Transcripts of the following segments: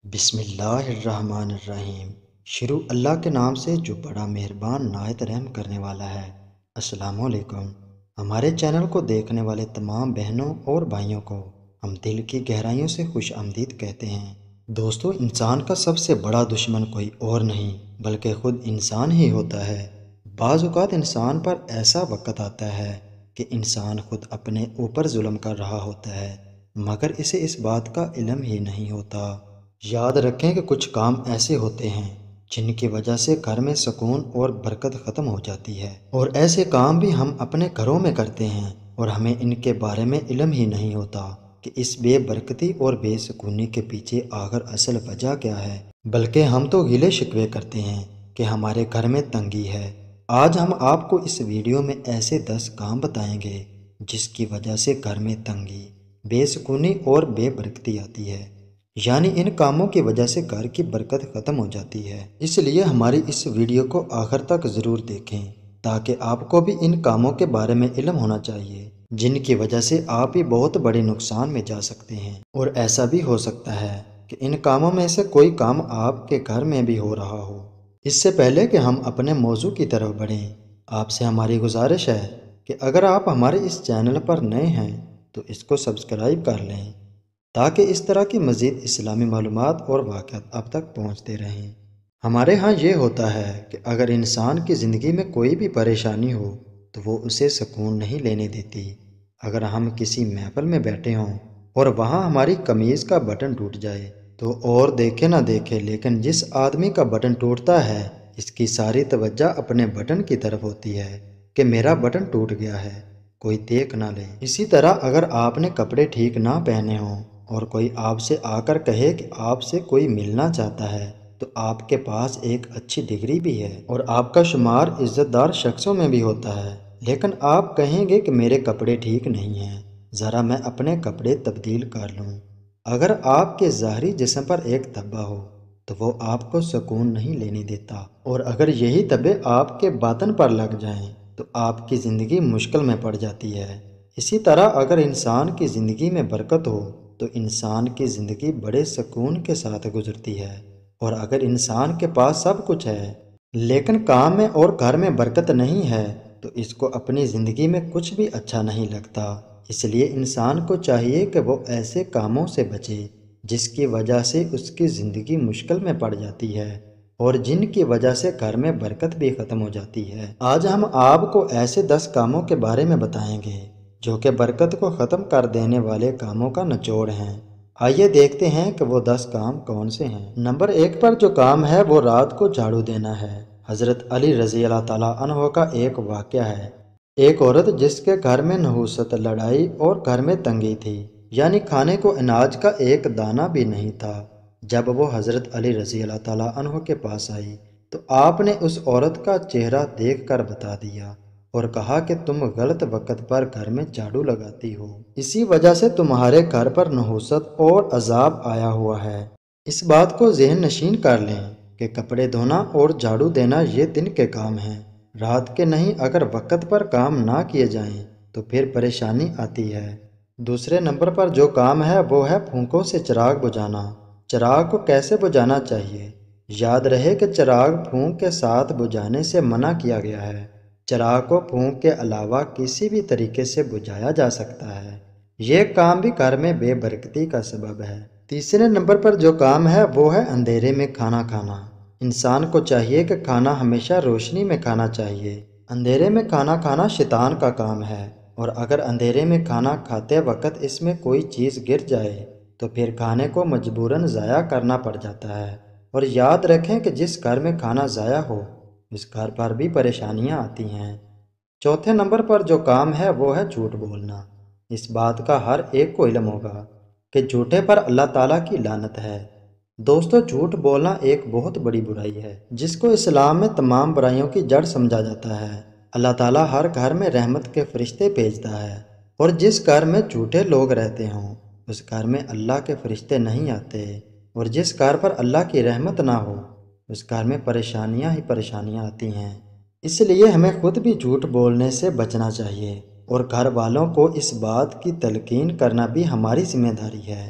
بسم اللہ الرحمن الرحیم۔ شروع اللہ کے نام سے جو بڑا مہربان نہایت رحم کرنے والا ہے۔ السلام علیکم۔ ہمارے چینل کو دیکھنے والے تمام بہنوں اور بھائیوں کو ہم دل کی گہرائیوں سے خوش آمدید کہتے ہیں۔ دوستو، انسان کا سب سے بڑا دشمن کوئی اور نہیں بلکہ خود انسان ہی ہوتا ہے۔ بعض اوقات انسان پر ایسا وقت آتا ہے کہ انسان خود اپنے اوپر ظلم کر رہا ہوتا ہے مگر اسے اس بات کا علم ہی نہیں ہوتا۔ یاد رکھیں کہ کچھ کام ایسے ہوتے ہیں جن کی وجہ سے گھر میں سکون اور برکت ختم ہو جاتی ہے، اور ایسے کام بھی ہم اپنے گھروں میں کرتے ہیں اور ہمیں ان کے بارے میں علم ہی نہیں ہوتا کہ اس بے برکتی اور بے سکونی کے پیچھے آخر اصل وجہ کیا ہے، بلکہ ہم تو گلے شکوے کرتے ہیں کہ ہمارے گھر میں تنگی ہے۔ آج ہم آپ کو اس ویڈیو میں ایسے 10 کام بتائیں گے جس کی وجہ سے گھر میں تنگی، بے سکونی اور بے برکتی آتی ہے، یعنی ان کاموں کی وجہ سے گھر کی برکت ختم ہو جاتی ہے۔ اس لیے ہماری اس ویڈیو کو آخر تک ضرور دیکھیں تاکہ آپ کو بھی ان کاموں کے بارے میں علم ہونا چاہیے جن کی وجہ سے آپ بھی بہت بڑے نقصان میں جا سکتے ہیں، اور ایسا بھی ہو سکتا ہے کہ ان کاموں میں سے کوئی کام آپ کے گھر میں بھی ہو رہا ہو۔ اس سے پہلے کہ ہم اپنے موضوع کی طرف بڑھیں، آپ سے ہماری گزارش ہے کہ اگر آپ ہمارے اس چینل پر نئے ہیں تو اس کو سبسکرائب کر لیں تاکہ اس طرح کی مزید اسلامی معلومات اور واقعات اب تک پہنچتے رہیں۔ ہمارے ہاں یہ ہوتا ہے کہ اگر انسان کی زندگی میں کوئی بھی پریشانی ہو تو وہ اسے سکون نہیں لینے دیتی۔ اگر ہم کسی محفل میں بیٹھے ہوں اور وہاں ہماری قمیض کا بٹن ٹوٹ جائے تو اور دیکھے نہ دیکھے لیکن جس آدمی کا بٹن ٹوٹتا ہے اس کی ساری توجہ اپنے بٹن کی طرف ہوتی ہے کہ میرا بٹن ٹوٹ گیا ہے، کوئی دیکھ نہ لے۔ اسی طرح اگر آپ نے کپڑے ٹھیک نہ پہنے ہوں اور کوئی آپ سے آ کر کہے کہ آپ سے کوئی ملنا چاہتا ہے تو آپ کے پاس ایک اچھی ڈگری بھی ہے اور آپ کا شمار عزت دار شخصوں میں بھی ہوتا ہے، لیکن آپ کہیں گے کہ میرے کپڑے ٹھیک نہیں ہیں، ذرا میں اپنے کپڑے تبدیل کر لوں۔ اگر آپ کے ظاہری جسم پر ایک دھبا ہو تو وہ آپ کو سکون نہیں لینے دیتا، اور اگر یہی دھبے آپ کے باطن پر لگ جائیں تو آپ کی زندگی مشکل میں پڑ جاتی ہے۔ اسی طرح اگر انسان کی زندگی میں برکت ہو تو انسان کی زندگی بڑے سکون کے ساتھ گزرتی ہے، اور اگر انسان کے پاس سب کچھ ہے لیکن کام میں اور گھر میں برکت نہیں ہے تو اس کو اپنی زندگی میں کچھ بھی اچھا نہیں لگتا۔ اس لیے انسان کو چاہیے کہ وہ ایسے کاموں سے بچے جس کی وجہ سے اس کی زندگی مشکل میں پڑ جاتی ہے اور جن کی وجہ سے گھر میں برکت بھی ختم ہو جاتی ہے۔ آج ہم آپ کو ایسے 10 کاموں کے بارے میں بتائیں گے جو کہ برکت کو ختم کر دینے والے کاموں کا نچوڑ ہیں۔ آئیے دیکھتے ہیں کہ وہ 10 کام کون سے ہیں۔ نمبر 1 پر جو کام ہے وہ رات کو جھاڑو دینا ہے۔ حضرت علی رضی اللہ تعالیٰ عنہ کا ایک واقعہ ہے۔ ایک عورت جس کے گھر میں نحوست، لڑائی اور گھر میں تنگی تھی، یعنی کھانے کو اناج کا ایک دانہ بھی نہیں تھا، جب وہ حضرت علی رضی اللہ تعالیٰ عنہ کے پاس آئی تو آپ نے اس عورت کا چہرہ دیکھ کر بتا دیا اور کہا کہ تم غلط وقت پر گھر میں جھاڑو لگاتی ہو، اسی وجہ سے تمہارے گھر پر نحوست اور عذاب آیا ہوا ہے۔ اس بات کو ذہن نشین کر لیں کہ کپڑے دھونا اور جھاڑو دینا یہ دن کے کام ہیں، رات کے نہیں۔ اگر وقت پر کام نہ کیے جائیں تو پھر پریشانی آتی ہے۔ دوسرے نمبر پر جو کام ہے وہ ہے پھونکوں سے چراغ بجھانا۔ چراغ کو کیسے بجھانا چاہیے؟ یاد رہے کہ چراغ پھونک کے ساتھ بجھانے سے منع کیا گیا ہے۔ چراغ کو پھونک کے علاوہ کسی بھی طریقے سے بجھایا جا سکتا ہے، یہ کام بھی گھر میں بے برکتی کا سبب ہے۔ تیسرے نمبر پر جو کام ہے وہ ہے اندھیرے میں کھانا کھانا۔ انسان کو چاہیے کہ کھانا ہمیشہ روشنی میں کھانا چاہیے۔ اندھیرے میں کھانا کھانا شیطان کا کام ہے، اور اگر اندھیرے میں کھانا کھاتے وقت اس میں کوئی چیز گر جائے تو پھر کھانے کو مجبوراً ضائع کرنا پڑ جاتا ہے۔ اور یاد رکھیں کہ جس گھر میں کھانا ضائع ہو اس گھر پر بھی پریشانیاں آتی ہیں۔ چوتھے نمبر پر جو کام ہے وہ ہے جھوٹ بولنا۔ اس بات کا ہر ایک کو علم ہوگا کہ جھوٹے پر اللہ تعالیٰ کی لعنت ہے۔ دوستو، جھوٹ بولنا ایک بہت بڑی برائی ہے جس کو اسلام میں تمام برائیوں کی جڑ سمجھا جاتا ہے۔ اللہ تعالیٰ ہر گھر میں رحمت کے فرشتے بھیجتا ہے، اور جس گھر میں جھوٹے لوگ رہتے ہوں اس گھر میں اللہ کے فرشتے نہیں آتے، اور جس گھر پر اللہ کی رحمت نہ ہو اس گھر میں پریشانیاں ہی پریشانیاں آتی ہیں۔ اس لیے ہمیں خود بھی جھوٹ بولنے سے بچنا چاہیے، اور گھر والوں کو اس بات کی تلقین کرنا بھی ہماری ذمہ داری ہے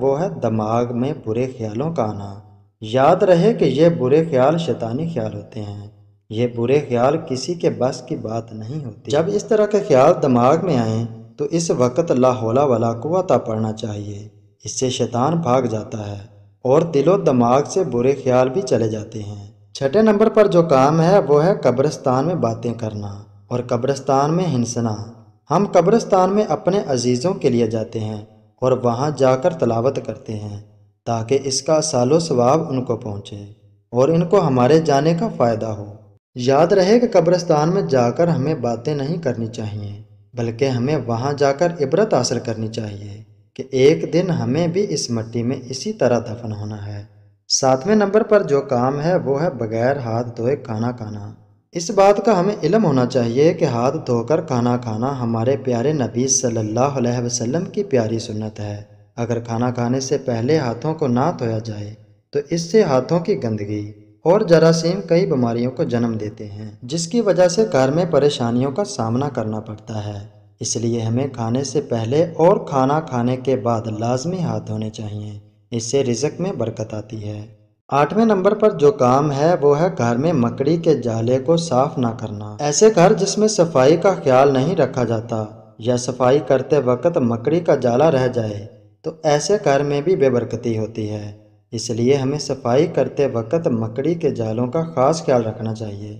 وہ ہے دماغ میں برے خیالوں کا آنا۔ یاد رہے کہ یہ برے خیال شیطانی خیال ہوتے ہیں۔ یہ برے خیال کسی کے بس کی بات نہیں ہوتی۔ جب اس طرح کے خیال دماغ میں آئیں تو اس وقت لا حول ولا قوت پڑھنا چاہیے۔ اس سے شیطان بھاگ جاتا ہے اور دل و دماغ سے برے خیال بھی چلے جاتے ہیں۔ 6 نمبر پر جو کام ہے وہ ہے قبرستان میں باتیں کرنا اور قبرستان میں ہنسنا۔ ہم قبرستان میں اپنے عزیزوں کے لیے جاتے ہیں اور وہاں جا کر تلاوت کرتے ہیں تاکہ اس کا اصال و ثواب ان کو پہنچے اور ان کو ہمارے جانے کا فائدہ ہو۔ یاد رہے کہ قبرستان میں جا کر ہمیں باتیں نہیں کرنی چاہیے بلکہ ہمیں وہاں جا کر عبرت حاصل کرنی چاہیے کہ ایک دن ہمیں بھی اس مٹی میں اسی طرح دفن ہونا ہے۔ 7ویں نمبر پر جو کام ہے وہ ہے بغیر ہاتھ دھوئے کھانا کھانا۔ اس بات کا ہمیں علم ہونا چاہیے کہ ہاتھ دھو کر کھانا کھانا ہمارے پیارے نبی صلی اللہ علیہ وسلم کی پیاری سنت ہے۔ اگر کھانا کھانے سے پہلے ہاتھوں کو نہ دھویا جائے تو اس سے ہاتھوں کی گندگی اور جراثیم کئی بیماریوں کو جنم دیتے ہیں جس کی وجہ سے گھر میں پریشانیوں کا سامنا کرنا پڑتا ہے۔ اس لیے ہمیں کھانے سے پہلے اور کھانا کھانے کے بعد لازمی ہاتھ دھونے چاہیے۔ اس سے رزق میں برکت آتی ہے۔ 8ویں نمبر پر جو کام ہے وہ ہے گھر میں مکڑی کے جالے کو صاف نہ کرنا۔ ایسے گھر جس میں صفائی کا خیال نہیں رکھا جاتا یا صفائی کرتے وقت مکڑی کا جالا رہ جائے تو ایسے گھر میں بھی بے برکتی ہوتی ہے۔ اس لیے ہمیں صفائی کرتے وقت مکڑی کے جالوں کا خاص خیال رکھنا چاہیے۔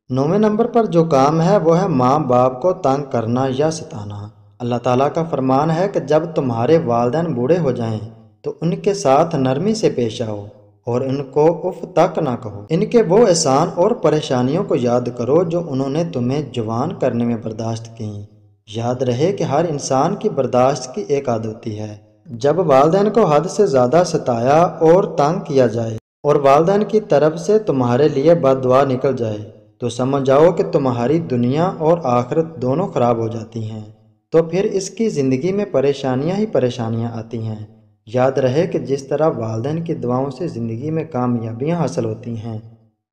9ویں نمبر پر جو کام ہے وہ ہے ماں باپ کو تنگ کرنا یا ستانا۔ اللہ تعالیٰ کا فرمان ہے کہ جب تمہارے والدین بوڑھے ہو جائیں تو ان کے ساتھ نرمی سے پیش آؤ اور ان کو اف تک نہ کہو۔ ان کے وہ احسان اور پریشانیوں کو یاد کرو جو انہوں نے تمہیں جوان کرنے میں برداشت کیں۔ یاد رہے کہ ہر انسان کی برداشت کی ایک حد ہوتی ہے۔ جب والدین کو حد سے زیادہ ستایا اور تنگ کیا جائے اور والدین کی طرف سے تمہارے لیے بد دعا نکل جائے تو سمجھ جاؤ کہ تمہاری دنیا اور آخرت دونوں خراب ہو جاتی ہیں۔ تو پھر اس کی زندگی میں پریشانیاں ہی پریشانیاں آتی ہیں۔ یاد رہے کہ جس طرح والدین کی دعاؤں سے زندگی میں کامیابیاں حاصل ہوتی ہیں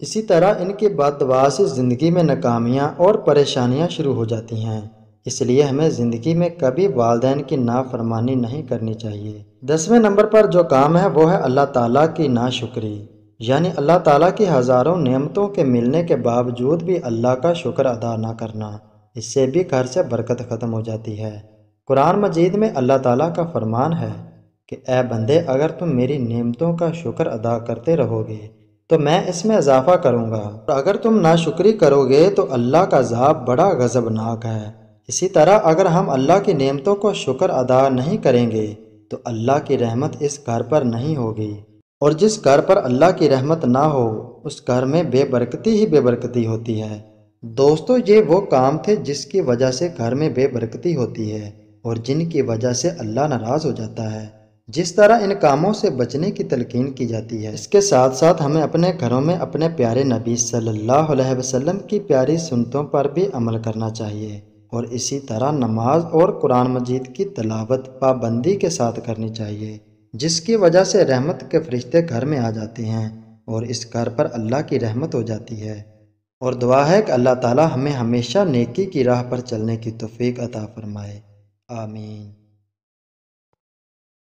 اسی طرح ان کی بد دعا سے زندگی میں ناکامیاں اور پریشانیاں شروع ہو جاتی ہیں۔ اس لیے ہمیں زندگی میں کبھی والدین کی نافرمانی نہیں کرنی چاہیے۔ 10ویں نمبر پر جو کام ہے وہ ہے اللہ تعالیٰ کی ناشکری، یعنی اللہ تعالیٰ کی ہزاروں نعمتوں کے ملنے کے باوجود بھی اللہ کا شکر ادا نہ کرنا۔ اس سے بھی گھر سے برکت ختم ہو جاتی ہے۔ قرآن مجید میں اللہ تعالیٰ کا فرمان ہے کہ اے بندے اگر تم میری نعمتوں کا شکر ادا کرتے رہو گے تو میں اس میں اضافہ کروں گا اور اگر تم ناشکری کرو گے تو اللہ کا عذاب بڑا غضبناک ہے۔ اسی طرح اگر ہم اللہ کی نعمتوں کو شکر ادا نہیں کریں گے تو اللہ کی رحمت اس گھر پر نہیں ہوگی اور جس گھر پر اللہ کی رحمت نہ ہو اس گھر میں بے برکتی ہی بے برکتی ہوتی ہے۔ دوستو یہ وہ کام تھے جس کی وجہ سے گھر میں بے برکتی ہوتی ہے اور جن کی وجہ سے اللہ ناراض ہو جاتا ہے۔ جس طرح ان کاموں سے بچنے کی تلقین کی جاتی ہے اس کے ساتھ ساتھ ہمیں اپنے گھروں میں اپنے پیارے نبی صلی اللہ علیہ وسلم کی پیاری سنتوں پر بھی عمل کرنا چاہیے اور اسی طرح نماز اور قرآن مجید کی تلاوت پابندی کے ساتھ کرنی چاہیے جس کی وجہ سے رحمت کے فرشتے گھر میں آ جاتے ہیں اور اس گھر پر اللہ کی رحمت ہو جاتی ہے۔ اور دعا ہے کہ اللہ تعالی ہمیں ہمیشہ نیکی کی راہ پر چلنے کی توفیق عطا فرمائے۔ آمین۔